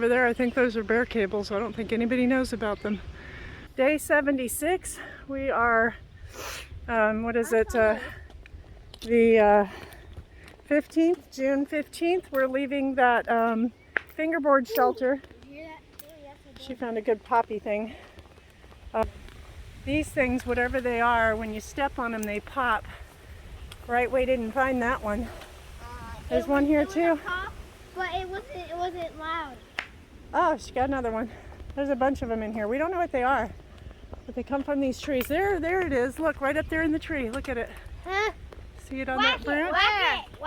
over there. I think those are bear cables. I don't think anybody knows about them. Day 76. We are, what is it? The 15th, June 15th. We're leaving that Fingerboard Shelter. She found a good poppy thing. These things, whatever they are, when you step on them, they pop. Right Way didn't find that one. There's one here too. Pop, but it wasn't loud. Oh, she got another one. There's a bunch of them in here. We don't know what they are, but they come from these trees. There it is. Look, right up there in the tree. Look at it. Huh? See it on that branch? Whack it!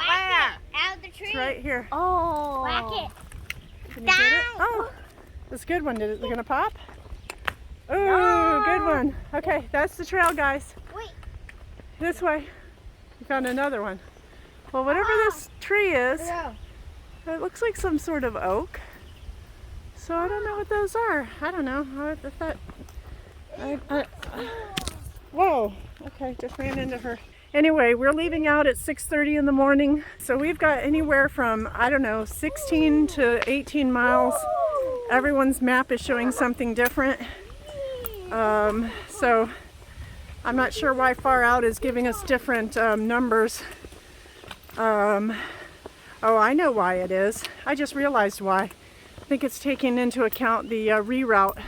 Out of the tree. It's right here. Oh. Whack it. Can you get it? Oh, that's a good one. Is it gonna pop? Oh, good one. Okay, that's the trail, guys. Wait. This way. We found another one. Well, whatever this tree is, it looks like some sort of oak. So I don't know what those are. I don't know. Whoa. Okay, just ran into her. Anyway, we're leaving out at 6:30 in the morning. So we've got anywhere from, I don't know, 16 to 18 miles. Everyone's map is showing something different. So I'm not sure why far out is giving us different numbers. Oh, I know why it is. I just realized why. I think it's taking into account the reroute.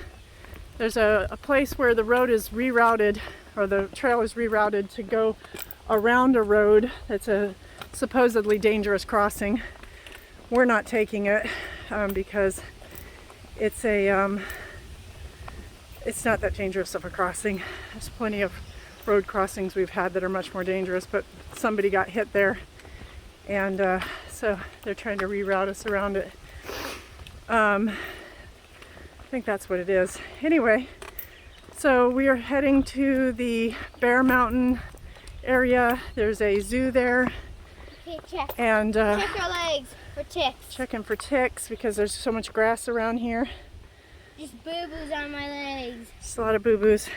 There's a place where the road is rerouted, or the trail is rerouted to go around a road that's a supposedly dangerous crossing. We're not taking it because it's it's not that dangerous of a crossing. There's plenty of road crossings we've had that are much more dangerous, but somebody got hit there, and so they're trying to reroute us around it. I think that's what it is. Anyway, so we are heading to the Bear Mountain area. There's a zoo there. Okay, check. And check your legs for ticks. Checking for ticks because there's so much grass around here. Just boo-boos on my legs. Just a lot of boo-boos.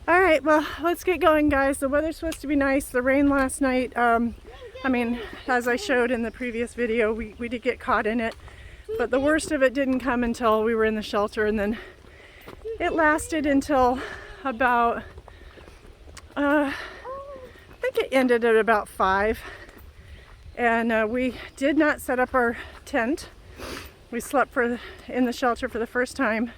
All right, well, let's get going, guys. The weather's supposed to be nice. The rain last night, I mean, as I showed in the previous video, we did get caught in it. But the worst of it didn't come until we were in the shelter, and then it lasted until about, I think it ended at about 5. And we did not set up our tent. We slept in the shelter for the first time.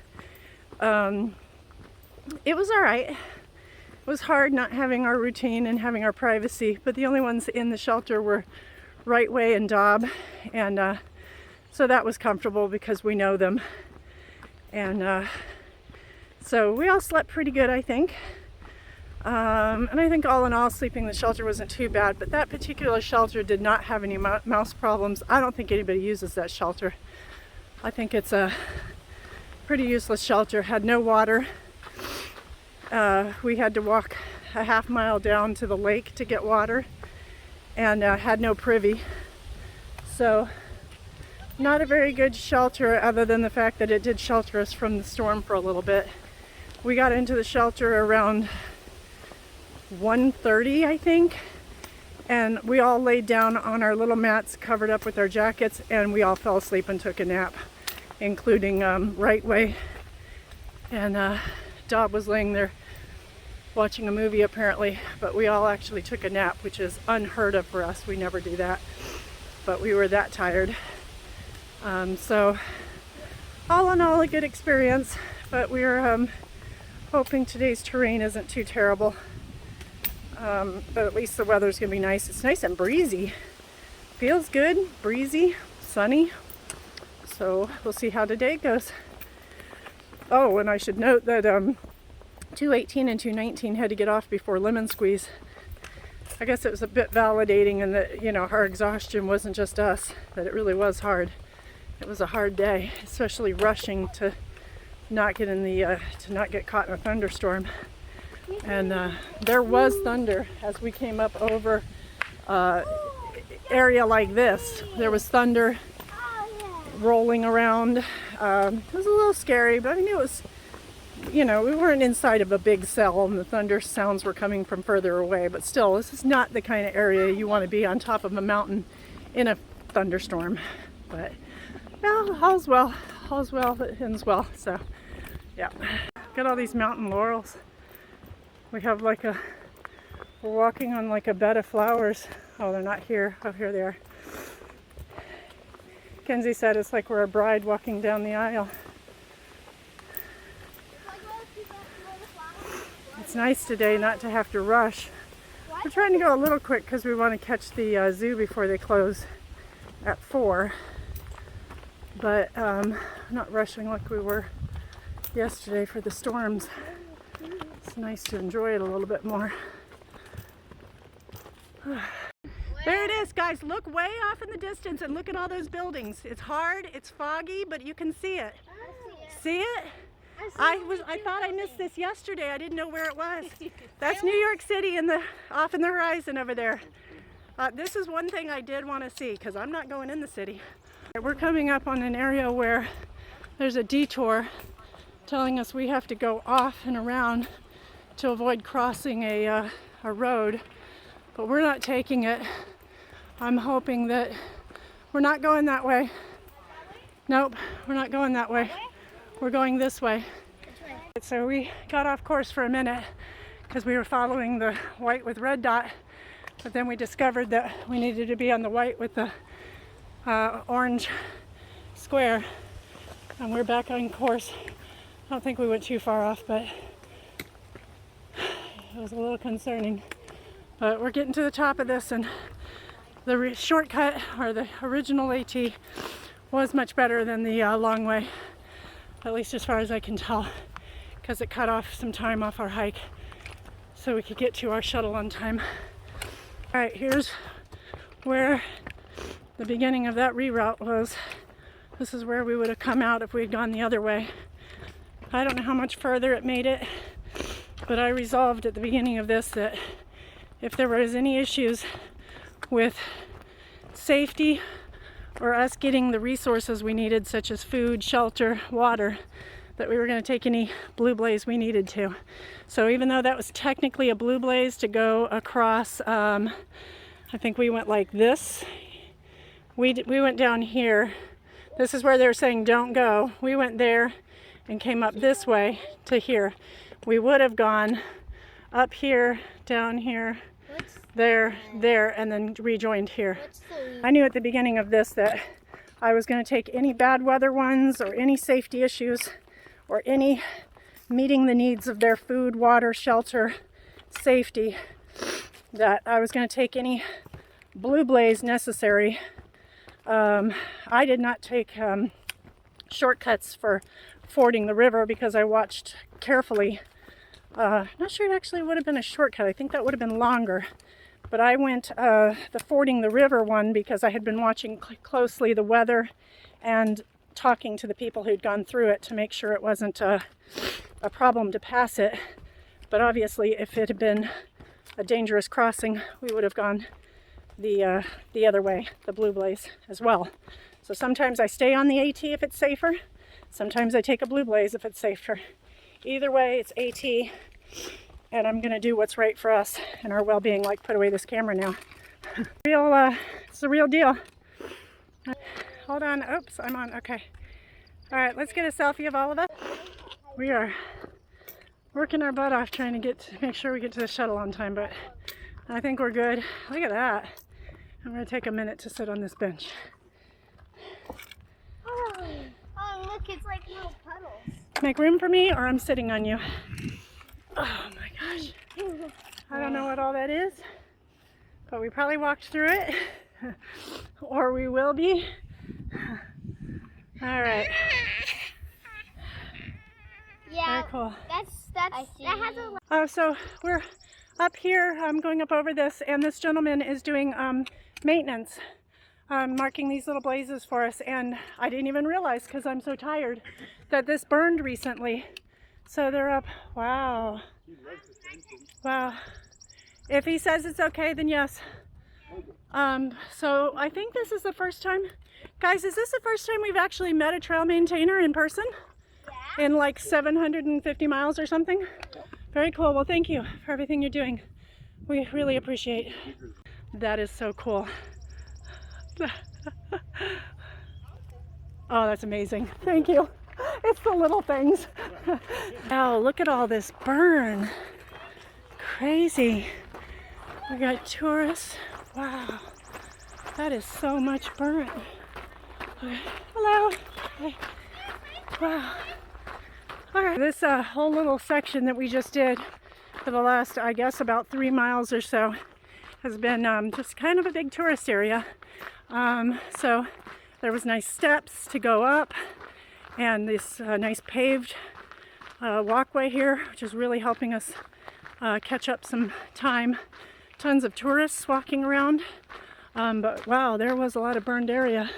It was all right. It was hard not having our routine and having our privacy, but the only ones in the shelter were Right Way and Dob, and so that was comfortable because we know them. And so we all slept pretty good, I think. And I think all in all, sleeping in the shelter wasn't too bad, but that particular shelter did not have any mouse problems. I don't think anybody uses that shelter. I think it's a pretty useless shelter. Had no water. We had to walk a half mile down to the lake to get water, and had no privy. So not a very good shelter, other than the fact that it did shelter us from the storm for a little bit. We got into the shelter around 1:30, I think, and we all laid down on our little mats covered up with our jackets, and we all fell asleep and took a nap, including Right Way. And Dob was laying there watching a movie apparently, but we all actually took a nap, which is unheard of for us. We never do that, but we were that tired. So all in all, a good experience, but we're hoping today's terrain isn't too terrible. But at least the weather's gonna be nice. It's nice and breezy. Feels good, breezy, sunny. So we'll see how today goes. Oh, and I should note that 218 and 219 had to get off before Lemon Squeeze. I guess it was a bit validating in that, you know, our exhaustion wasn't just us, that it really was hard. It was a hard day, especially rushing to not get in the to not get caught in a thunderstorm. And there was thunder as we came up over area like this. There was thunder rolling around. It was a little scary, but I mean, it was, you know, we weren't inside of a big cell and the thunder sounds were coming from further away, but still, this is not the kind of area you want to be on top of a mountain in a thunderstorm. But Well, all's well. All's well that ends well. So, yeah. Got all these mountain laurels. We have like we're walking on like a bed of flowers. Oh, they're not here. Oh, here they are. Kenzie said it's like we're a bride walking down the aisle. It's nice today not to have to rush. We're trying to go a little quick because we want to catch the zoo before they close at 4. But not rushing like we were yesterday for the storms. It's nice to enjoy it a little bit more. There it is, guys. Look way off in the distance and look at all those buildings. It's hard, it's foggy, but you can see it. See it? I thought I missed this yesterday. I didn't know where it was. That's New York City off in the horizon over there. This is one thing I did want to see because I'm not going in the city. We're coming up on an area where there's a detour telling us we have to go off and around to avoid crossing a road, but we're not taking it. I'm hoping that we're not going that way. Nope, we're not going that way. We're going this way. So we got off course for a minute because we were following the white with red dot, but then we discovered that we needed to be on the white with the orange square, and we're back on course. I don't think we went too far off, but it was a little concerning. But we're getting to the top of this, and the shortcut, or the original AT, was much better than the long way, at least as far as I can tell, because it cut off some time off our hike so we could get to our shuttle on time. All right, here's where the beginning of that reroute was. This is where we would have come out if we had gone the other way. I don't know how much further it made it, but I resolved at the beginning of this that if there was any issues with safety or us getting the resources we needed, such as food, shelter, water, that we were going to take any blue blaze we needed to. So even though that was technically a blue blaze to go across, I think we went like this. We went down here. This is where they're saying don't go. We went there and came up this way to here. We would have gone up here, down here, there, and then rejoined here. I knew at the beginning of this that I was going to take any bad weather ones or any safety issues or any meeting the needs of their food, water, shelter, safety, that I was going to take any blue blaze necessary. I did not take shortcuts for fording the river because I watched carefully. Not sure it actually would have been a shortcut. I think that would have been longer. But I went the fording the river one because I had been watching closely the weather and talking to the people who'd gone through it to make sure it wasn't a problem to pass it. But obviously, if it had been a dangerous crossing, we would have gone the other way, the blue blaze as well. So sometimes I stay on the AT if it's safer. Sometimes I take a blue blaze if it's safer. Either way, it's AT. And I'm going to do what's right for us and our well-being, like put away this camera now. It's the real deal. Hold on. Oops, I'm on. Okay. All right, let's get a selfie of all of us. We are working our butt off trying to make sure we get to the shuttle on time, but I think we're good. Look at that. I'm going to take a minute to sit on this bench. Oh, look, it's like little puddles. Make room for me, or I'm sitting on you. Oh my gosh. I don't know what all that is, but we probably walked through it, or we will be. All right. Yeah, very cool. that has a. So we're up here. I'm going up over this, and this gentleman is doing maintenance, marking these little blazes for us. And I didn't even realize, because I'm so tired, that this burned recently. So they're up. Wow. Wow. If he says it's okay, then yes. So I think this is the first time. Guys, is this the first time we've actually met a trail maintainer in person? Yeah. In like 750 miles or something? Very cool. Well, thank you for everything you're doing. We really appreciate it. That is so cool. Oh, that's amazing. Thank you. It's the little things. Wow, look at all this burn. Crazy. We got tourists. Wow. That is so much burnt. Okay. Hello. Hi. Wow. All right. This whole little section that we just did for the last, I guess, about 3 miles or so has been just kind of a big tourist area. So there was nice steps to go up and this nice paved walkway here, which is really helping us catch up some time. Tons of tourists walking around. But wow, there was a lot of burned area.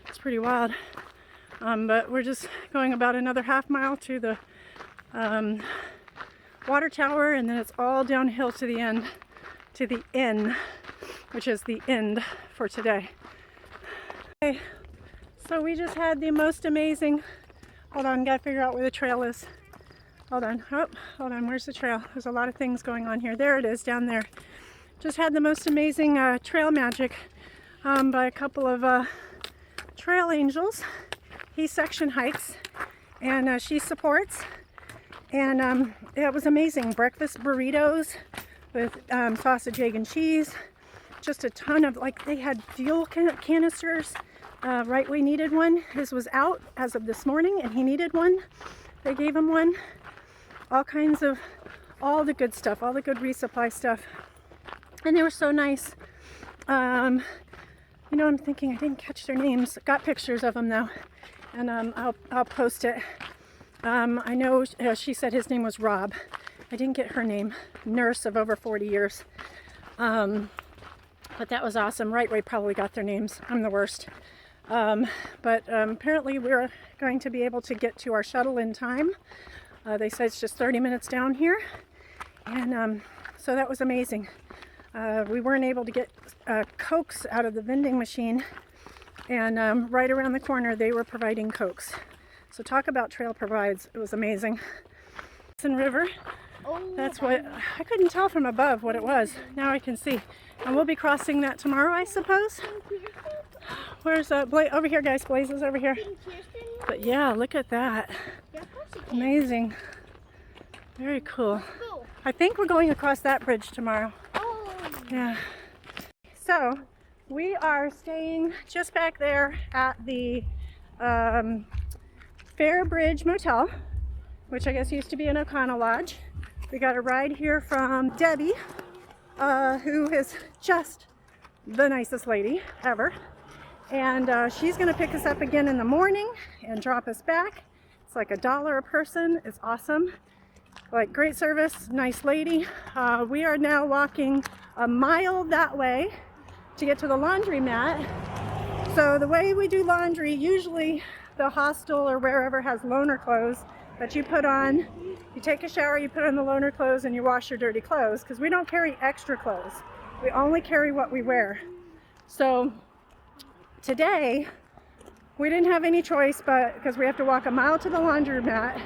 It's pretty wild. But we're just going about another half mile to the water tower, and then it's all downhill to the end, to the inn, which is the end for today. Okay, so we just had the most amazing, hold on, gotta figure out where the trail is. Hold on, oh, hold on, where's the trail? There's a lot of things going on here. There it is, down there. Just had the most amazing trail magic by a couple of trail angels. He section hikes and she supports, and it was amazing. Breakfast burritos with sausage, egg, and cheese. Just a ton of, like, they had fuel canisters. Right Way needed one. His was out as of this morning and he needed one. They gave him one. All kinds of, all the good stuff, all the good resupply stuff. And they were so nice. You know, I'm thinking I didn't catch their names. Got pictures of them though, and I'll post it. I know she said his name was Rob. I didn't get her name. Nurse of over 40 years. But that was awesome. Right Way probably got their names. I'm the worst. But apparently we're going to be able to get to our shuttle in time. They said it's just 30 minutes down here, and so that was amazing. We weren't able to get Cokes out of the vending machine, and right around the corner they were providing Cokes. So talk about trail provides. It was amazing. River. Oh, That's what I couldn't tell from above what it was. Now I can see, and we'll be crossing that tomorrow, I suppose. Where's over here, guys? Blaze is over here. But yeah, look at that. Amazing. Very cool. I think we're going across that bridge tomorrow. Yeah. So we are staying just back there at the Fair Bridge Motel, which I guess used to be an O'Connell Lodge. We got a ride here from Debbie, who is just the nicest lady ever. And she's going to pick us up again in the morning and drop us back. It's like $1 a person. It's awesome. Like, great service, nice lady. We are now walking a mile that way to get to the laundromat. So the way we do laundry, usually the hostel or wherever has loaner clothes that you put on. You take a shower, you put on the loaner clothes, and you wash your dirty clothes, because we don't carry extra clothes. We only carry what we wear. So today we didn't have any choice, but because we have to walk a mile to the laundromat,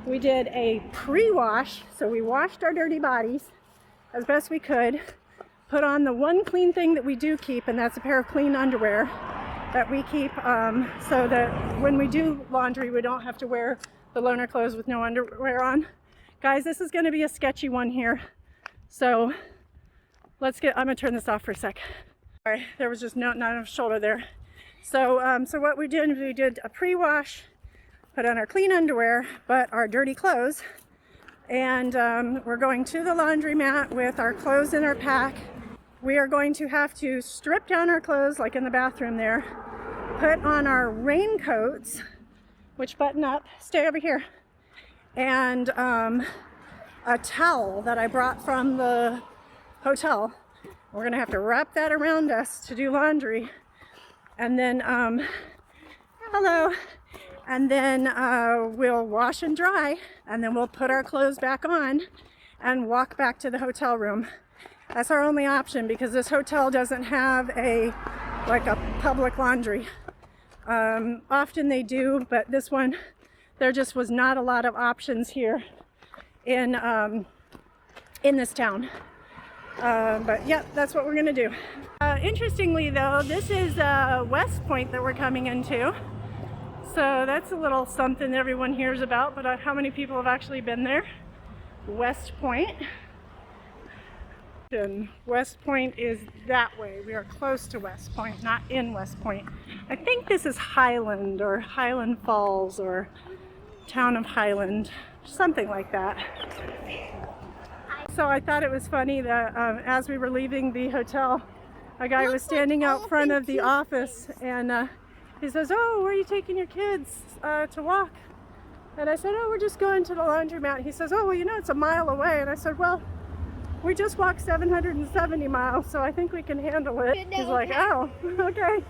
we did a pre-wash. So we washed our dirty bodies as best we could, put on the one clean thing that we do keep, and that's a pair of clean underwear that we keep, so that when we do laundry we don't have to wear the loaner clothes with no underwear on. Guys, this is going to be a sketchy one here, so I'm gonna turn this off for a sec. All right, there was just not enough shoulder there. So what we did a pre-wash, put on our clean underwear but our dirty clothes, and we're going to the laundromat with our clothes in our pack. We are going to have to strip down our clothes, like in the bathroom there, put on our raincoats, which button up, stay over here, and a towel that I brought from the hotel. We're gonna have to wrap that around us to do laundry, and then hello, and then we'll wash and dry, and then we'll put our clothes back on and walk back to the hotel room. That's our only option, because this hotel doesn't have a public laundry. Often they do, but this one, there just was not a lot of options here in this town. But yeah, that's what we're gonna do. Interestingly though, this is West Point that we're coming into. So that's a little something everyone hears about, but how many people have actually been there? West Point. And West Point is that way. We are close to West Point, not in West Point. I think this is Highland or Highland Falls or Town of Highland, something like that. So I thought it was funny that as we were leaving the hotel, a guy was standing out front of the office and he says, "Oh, where are you taking your kids to walk?" And I said, "Oh, we're just going to the laundromat." He says, "Oh, well, you know, it's a mile away." And I said, "Well, we just walked 770 miles, so I think we can handle it." He's like, "Oh, okay."